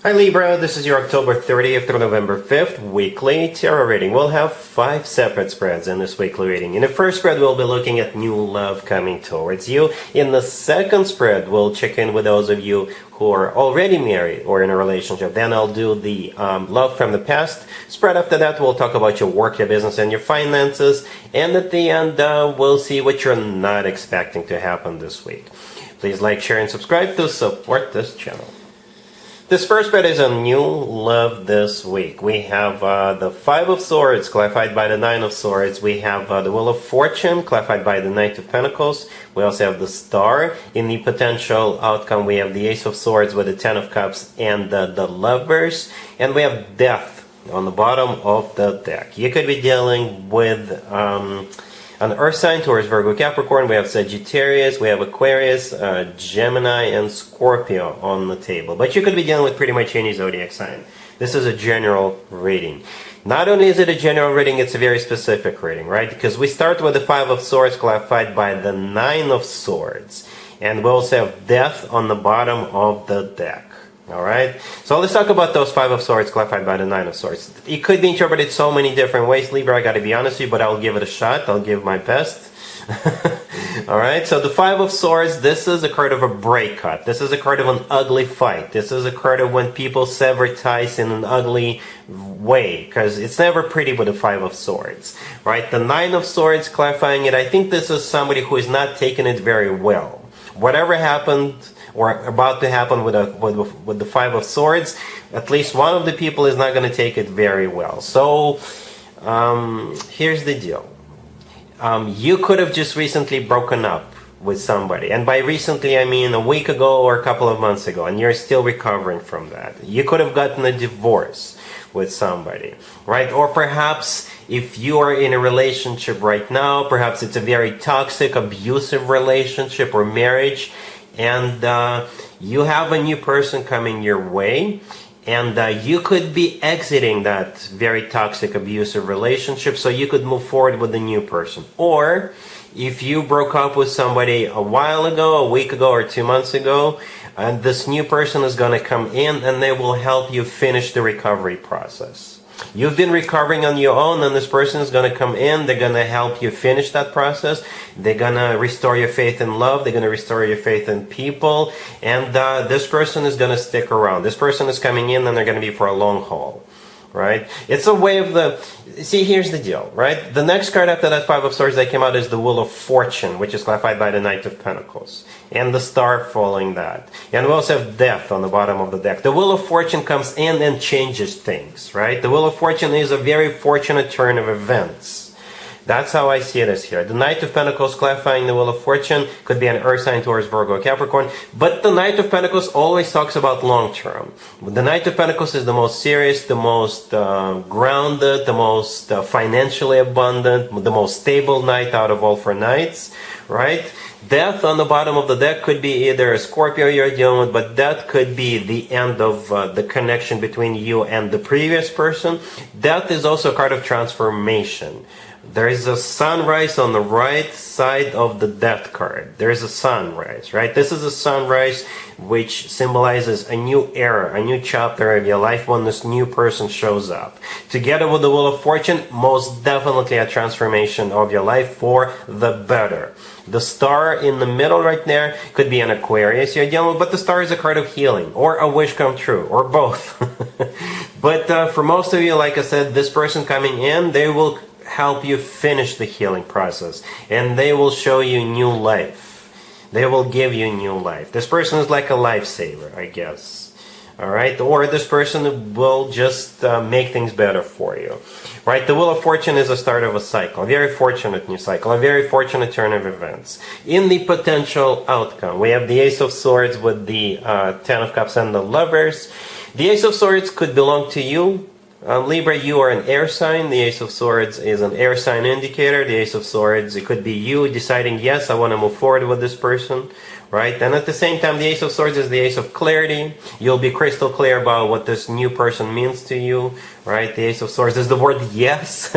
Hi Libra, this is your October 30th through November 5th weekly tarot reading. We'll have 5 separate spreads in this weekly reading. In the first spread, we'll be looking at new love coming towards you. In the second spread, we'll check in with those of you who are already married or in a relationship. Then I'll do the love from the past spread. After that, we'll talk about your work, your business, and your finances. And at the end, we'll see what you're not expecting to happen this week. Please like, share, and subscribe to support this channel. This first spread is on new love this week. We have the Five of Swords clarified by the Nine of Swords. We have the Wheel of Fortune clarified by the Knight of Pentacles. We also have the Star. In the potential outcome, we have the Ace of Swords with the Ten of Cups and the Lovers. And we have Death on the bottom of the deck. You could be dealing with an Earth sign, Taurus, Virgo, Capricorn. We have Sagittarius, we have Aquarius, Gemini, and Scorpio on the table. But you could be dealing with pretty much any zodiac sign. This is a general reading. Not only is it a general reading, it's a very specific reading, right? Because we start with the Five of Swords clarified by the Nine of Swords. And we also have Death on the bottom of the deck. Alright, so let's talk about those Five of Swords clarified by the Nine of Swords. It could be interpreted so many different ways, Libra. I gotta be honest with you, but I'll give it a shot. I'll give my best. Alright, so the Five of Swords, this is a card of a breakup. This is a card of an ugly fight. This is a card of when people sever ties in an ugly way, because it's never pretty with the Five of Swords. Right, the Nine of Swords clarifying it, I think this is somebody who is not taking it very well. Whatever happened or about to happen with the Five of Swords, at least one of the people is not going to take it very well. So here's the deal. You could have just recently broken up with somebody, and by recently I mean a week ago or a couple of months ago, and you're still recovering from that. You could have gotten a divorce with somebody, right? Or perhaps if you are in a relationship right now, perhaps it's a very toxic, abusive relationship or marriage, and you have a new person coming your way, and you could be exiting that very toxic, abusive relationship so you could move forward with a new person. Or if you broke up with somebody a while ago, a week ago, or 2 months ago, and this new person is going to come in and they will help you finish the recovery process. You've been recovering on your own, and this person is going to come in. They're going to help you finish that process. They're going to restore your faith in love. They're going to restore your faith in people. And this person is going to stick around. This person is coming in, and they're going to be for a long haul. Right? It's a way of the... See, here's the deal, right? The next card after that Five of Swords that came out is the Wheel of Fortune, which is clarified by the Knight of Pentacles. And the Star following that. And we also have Death on the bottom of the deck. The Wheel of Fortune comes in and changes things, right? The Wheel of Fortune is a very fortunate turn of events. That's how I see it as here. The Knight of Pentacles clarifying the Wheel of Fortune could be an Earth sign, Taurus, Virgo, Capricorn. But the Knight of Pentacles always talks about long term. The Knight of Pentacles is the most serious, the most grounded, the most financially abundant, the most stable knight out of all 4 knights, right? Death on the bottom of the deck could be either a Scorpio you're dealing with, but that could be the end of the connection between you and the previous person. Death is also a card of transformation. There is a sunrise on the right side of the Death card. There is a sunrise, right? This is a sunrise which symbolizes a new era, a new chapter of your life when this new person shows up. Together with the Wheel of Fortune, most definitely a transformation of your life for the better. The Star in the middle right there could be an Aquarius you're dealing with, but the Star is a card of healing, or a wish come true, or both. But for most of you, like I said, this person coming in, they will help you finish the healing process, and they will show you new life. They will give you new life. This person is like a lifesaver, I guess. Alright, or this person will just make things better for you. Right, the Wheel of Fortune is the start of a cycle, a very fortunate new cycle, a very fortunate turn of events. In the potential outcome, we have the Ace of Swords with the Ten of Cups and the Lovers. The Ace of Swords could belong to you. Libra, you are an air sign. The Ace of Swords is an air sign indicator. The Ace of Swords, it could be you deciding, yes, I want to move forward with this person, right? And at the same time, the Ace of Swords is the Ace of Clarity. You'll be crystal clear about what this new person means to you, right? The Ace of Swords is the word yes.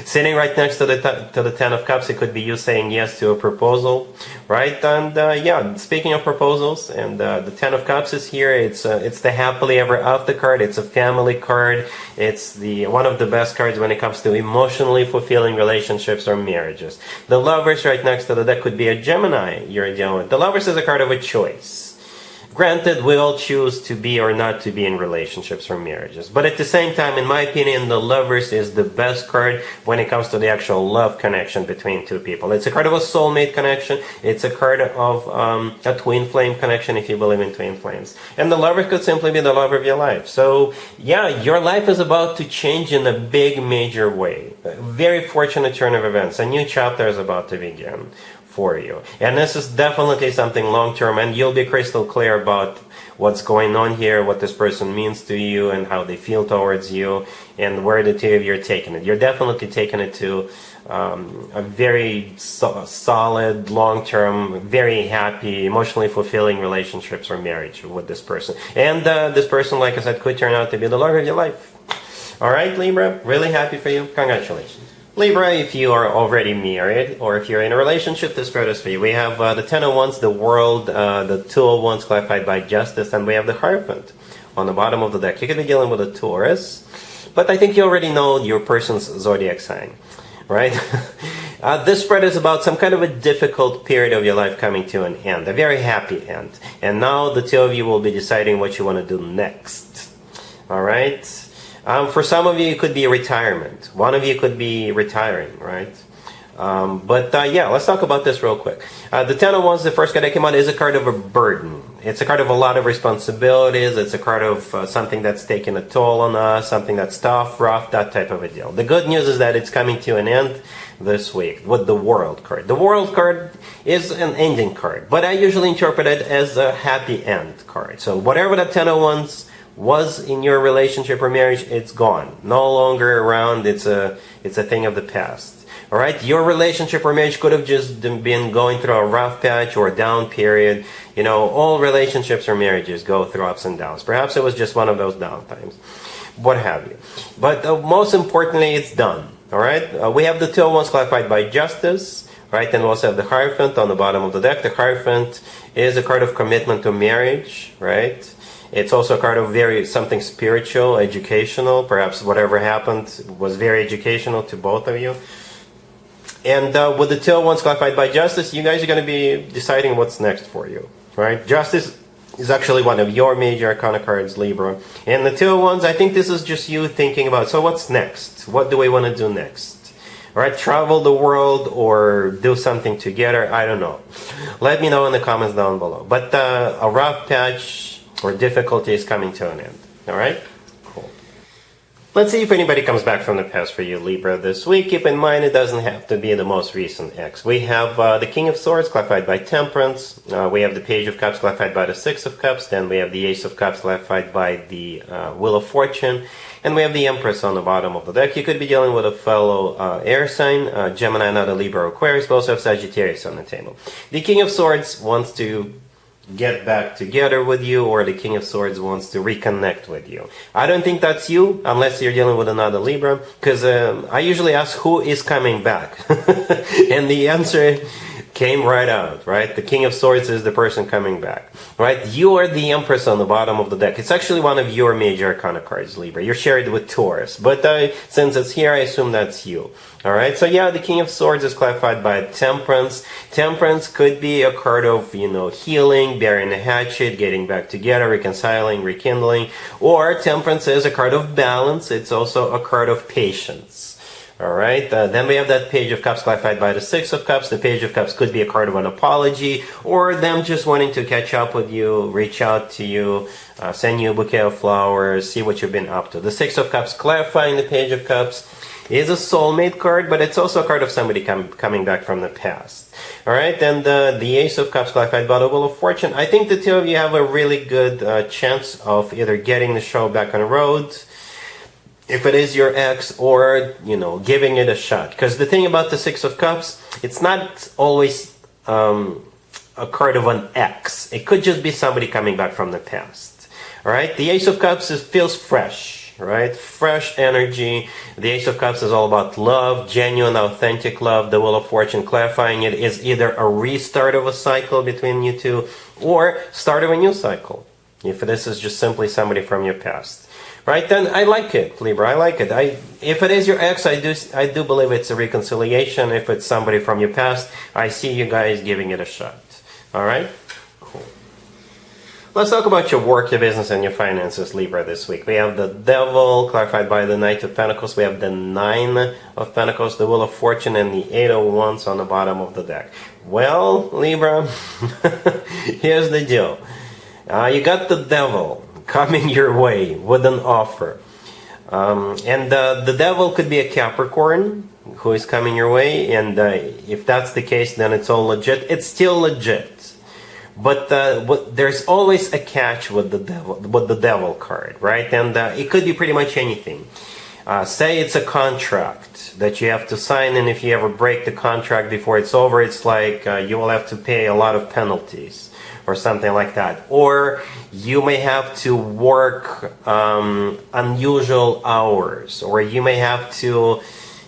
Sitting right next to the Ten of Cups, it could be you saying yes to a proposal, right? And yeah, speaking of proposals, and the Ten of Cups is here. It's the happily ever after card. It's a family card. It's the one of the best cards when it comes to emotionally fulfilling relationships or marriages. The Lovers right next to the deck could be a Gemini you're dealing with. The Lovers is a card of a choice. Granted, we all choose to be or not to be in relationships or marriages. But at the same time, in my opinion, the Lovers is the best card when it comes to the actual love connection between two people. It's a card of a soulmate connection. It's a card of a twin flame connection, if you believe in twin flames. And the Lover could simply be the love of your life. So, yeah, your life is about to change in a big, major way. A very fortunate turn of events. A new chapter is about to begin for you. And this is definitely something long-term, and you'll be crystal clear about what's going on here, what this person means to you, and how they feel towards you, and where the two of you are taking it. You're definitely taking it to a very solid, long-term, very happy, emotionally fulfilling relationships or marriage with this person. And this person, like I said, could turn out to be the love of your life. All right, Libra, really happy for you. Congratulations. Libra, if you are already married or if you're in a relationship, this spread is for you. We have the Ten of Wands, the World, the Two of Wands clarified by Justice, and we have the Hierophant on the bottom of the deck. You could be dealing with a Taurus, but I think you already know your person's zodiac sign, right? This spread is about some kind of a difficult period of your life coming to an end, a very happy end. And now the two of you will be deciding what you want to do next, all right? For some of you, it could be retirement. One of you could be retiring, right? Yeah, let's talk about this real quick. The Ten of Wands, the first card that came out, is a card of a burden. It's a card of a lot of responsibilities. It's a card of something that's taking a toll on us, something that's tough, rough, that type of a deal. The good news is that it's coming to an end this week with the World card. The World card is an ending card, but I usually interpret it as a happy end card. So whatever the Ten of Wands was in your relationship or marriage, it's gone. No longer around. It's a thing of the past. All right? Your relationship or marriage could have just been going through a rough patch or a down period. You know, all relationships or marriages go through ups and downs. Perhaps it was just one of those down times. What have you. But most importantly, it's done. All right? We have the Two of Wands clarified by Justice. Right? And we also have the Hierophant on the bottom of the deck. The Hierophant is a card of commitment to marriage. Right? It's also a card of something spiritual, educational. Perhaps whatever happened was very educational to both of you. And with the Two of Wands clarified by Justice, you guys are going to be deciding what's next for you, right? Justice is actually one of your major arcana cards, Libra. And the Two of Wands, I think this is just you thinking about, so what's next? What do we want to do next? All right, travel the world or do something together? I don't know. Let me know in the comments down below. But a rough patch or difficulty is coming to an end. All right? Cool. Let's see if anybody comes back from the past for you, Libra, this week. Keep in mind, it doesn't have to be the most recent ex. We have the King of Swords clarified by Temperance. We have the Page of Cups clarified by the Six of Cups. Then we have the Ace of Cups clarified by the Wheel of Fortune. And we have the Empress on the bottom of the deck. You could be dealing with a fellow air sign, Gemini, not a Libra or Aquarius. We also have Sagittarius on the table. The King of Swords wants to get back together with you, or the King of Swords wants to reconnect with you. I don't think that's you, unless you're dealing with another Libra, because I usually ask who is coming back. And the answer came right out, right? The King of Swords is the person coming back, right? You are the Empress on the bottom of the deck. It's actually one of your major arcana cards, Libra. You're shared with Taurus, but since it's here, I assume that's you. All right, so yeah, the King of Swords is clarified by Temperance. Temperance could be a card of, healing, burying the hatchet, getting back together, reconciling, rekindling. Or Temperance is a card of balance. It's also a card of patience. All right, then we have that Page of Cups clarified by the Six of Cups. The Page of Cups could be a card of an apology, or them just wanting to catch up with you, reach out to you, send you a bouquet of flowers, see what you've been up to. The Six of Cups clarifying the Page of Cups is a soulmate card, but it's also a card of somebody coming back from the past. All right, and the Ace of Cups clarified by the Wheel of Fortune. I think the two of you have a really good chance of either getting the show back on the road, if it is your ex, or, giving it a shot. Because the thing about the Six of Cups, it's not always a card of an ex. It could just be somebody coming back from the past. All right, the Ace of Cups feels fresh. right? Fresh energy. The Ace of Cups is all about love, genuine, authentic love. The Wheel of Fortune, clarifying it, is either a restart of a cycle between you two or start of a new cycle. If this is just simply somebody from your past. Right, then I like it, Libra. I like it. If it is your ex, I do believe it's a reconciliation. If it's somebody from your past, I see you guys giving it a shot. All right? Cool. Let's talk about your work, your business, and your finances, Libra, this week. We have the Devil, clarified by the Knight of Pentacles. We have the Nine of Pentacles, the Wheel of Fortune, and the Eight of Wands on the bottom of the deck. Well, Libra, here's the deal. You got the Devil coming your way with an offer. And the Devil could be a Capricorn who is coming your way. And if that's the case, then it's all legit. It's still legit. But there's always a catch with the Devil card, right? And it could be pretty much anything. Say it's a contract that you have to sign, and if you ever break the contract before it's over, it's like you will have to pay a lot of penalties or something like that. Or you may have to work unusual hours, or you may have to,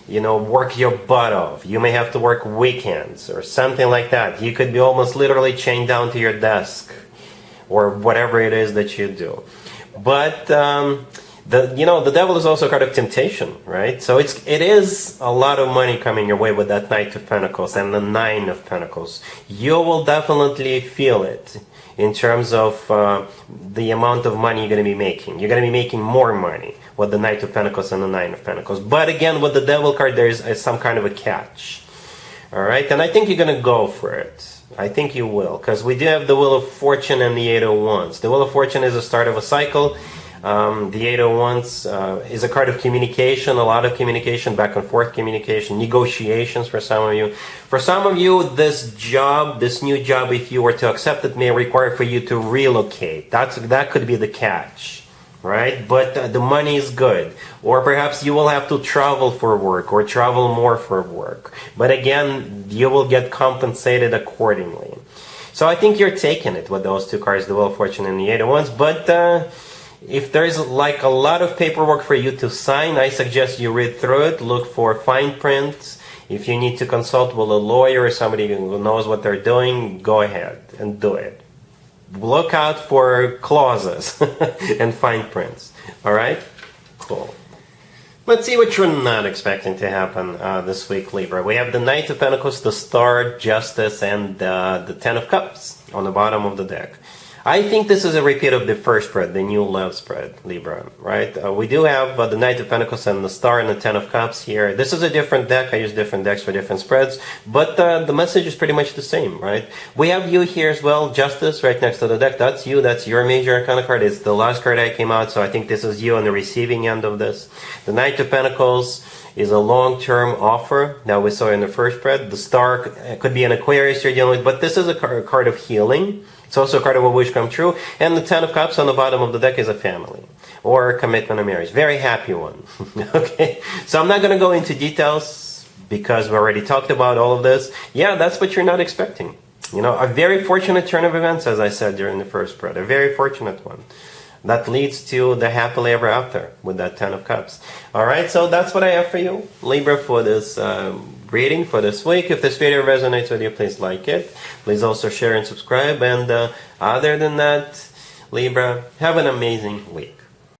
work your butt off. You may have to work weekends or something like that. You could be almost literally chained down to your desk or whatever it is that you do. But the Devil is also a card of temptation, right? So it is a lot of money coming your way with that Knight of Pentacles and the Nine of Pentacles. You will definitely feel it in terms of the amount of money you're going to be making. You're going to be making more money with the Knight of Pentacles and the Nine of Pentacles. But again, with the Devil card, there is some kind of a catch. All right? And I think you're going to go for it. I think you will, because we do have the Wheel of Fortune and the Eight of Wands. The Wheel of Fortune is the start of a cycle. The Eight of Wands is a card of communication, a lot of communication, back and forth communication, negotiations for some of you. For some of you, this new job, if you were to accept it, may require for you to relocate. That could be the catch, right? But the money is good. Or perhaps you will have to travel for work or travel more for work. But again, you will get compensated accordingly. So I think you're taking it with those two cards, the Wheel of Fortune and the Eight of Wands. But if there's like a lot of paperwork for you to sign, I suggest you read through it, look for fine print. If you need to consult with a lawyer or somebody who knows what they're doing, go ahead and do it. Look out for clauses and fine prints. All right? Cool. Let's see what you're not expecting to happen this week, Libra. We have the Knight of Pentacles, the Star, Justice, and the Ten of Cups on the bottom of the deck. I think this is a repeat of the first spread, the new love spread, Libra, right? We do have the Knight of Pentacles and the Star and the Ten of Cups here. This is a different deck. I use different decks for different spreads, but the message is pretty much the same, right? We have you here as well, Justice, right next to the deck. That's you. That's your major arcana card. It's the last card I came out, so I think this is you on the receiving end of this. The Knight of Pentacles is a long-term offer. Now we saw in the first spread. The Star could be an Aquarius you're dealing with, but this is a card of healing. It's also a card of a wish come true. And the Ten of Cups on the bottom of the deck is a family or a commitment or marriage. Very happy one. Okay, so I'm not going to go into details because we already talked about all of this. Yeah, that's what you're not expecting. A very fortunate turn of events, as I said during the first spread. A very fortunate one. That leads to the happily ever after with that Ten of Cups. All right, so that's what I have for you, Libra, for this reading for this week. If this video resonates with you, please like it. Please also share and subscribe. And other than that, Libra, have an amazing week.